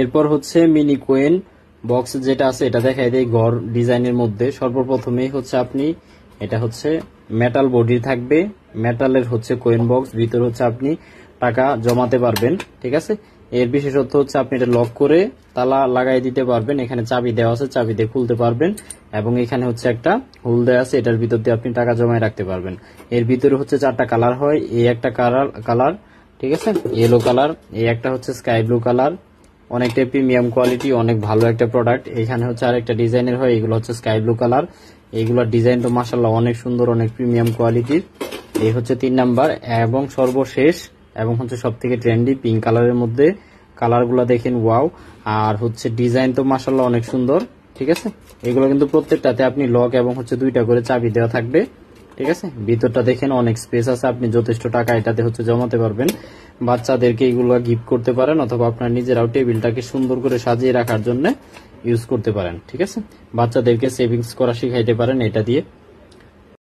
এরপর হচ্ছে মিনি কোয়েন বক্স যেটা আছে এটা দেখাই দেয় ঘর ডিজাইনের মধ্যে। সর্বপ্রথমেই হচ্ছে আপনি এটা হচ্ছে মেটাল বডি থাকবে, মেটালের হচ্ছে কোয়েন বক্স, ভিতরে হচ্ছে আপনি টাকা জমাতে পারবেন। ঠিক আছে, এর বিশেষত্ব হচ্ছে আপনি এটা লক করে তালা লাগাই দিতে পারবেন। এখানে চাবি দেওয়া আছে, চাবি দিয়ে খুলতে পারবেন এবং এখানে হচ্ছে একটা হোল দেওয়া আছে, এটার ভিতর দিয়ে আপনি টাকা জমায় রাখতে পারবেন। এর ভিতরে হচ্ছে 4টা কালার হয়, এই একটা কালার, ঠিক আছে, ইয়েলো কালার, এই একটা হচ্ছে স্কাই ব্লু কালার, অনেকটাই প্রিমিয়াম কোয়ালিটি, অনেক ভালো একটা প্রোডাক্ট। এখানে হচ্ছে আরেকটা ডিজাইনের হয়, এগুলো হচ্ছে স্কাই ব্লু কালার, এইগুলোর ডিজাইন তো মাশাআল্লাহ অনেক সুন্দর, অনেক প্রিমিয়াম কোয়ালিটির। এই হচ্ছে 3 নাম্বার এবং সর্বশেষ এবং হচ্ছে সবথেকে ট্রেন্ডি পিঙ্ক কালারের মধ্যে। কালারগুলো দেখেন ওয়াও, আর হচ্ছে ডিজাইন তো মাশাআল্লাহ অনেক সুন্দর। ঠিক আছে, এগুলো কিন্তু প্রত্যেকটাতে আপনি লক এবং হচ্ছে 2টা করে চাবি দেওয়া থাকবে। ঠিক আছে, ভিতরটা দেখেন অনেক স্পেস আছে, আপনি যথেষ্ট টাকা এটাতে হচ্ছে জমাতে পারবেন। বাচ্চাদেরকে এগুলো গিফট করতে পারেন অথবা আপনার নিজেরাও টেবিলটাকে সুন্দর করে সাজিয়ে রাখার জন্য ইউজ করতে পারেন। ঠিক আছে, বাচ্চাদেরকে সেভিংস করা শিখাইতে পারেন এটা দিয়ে।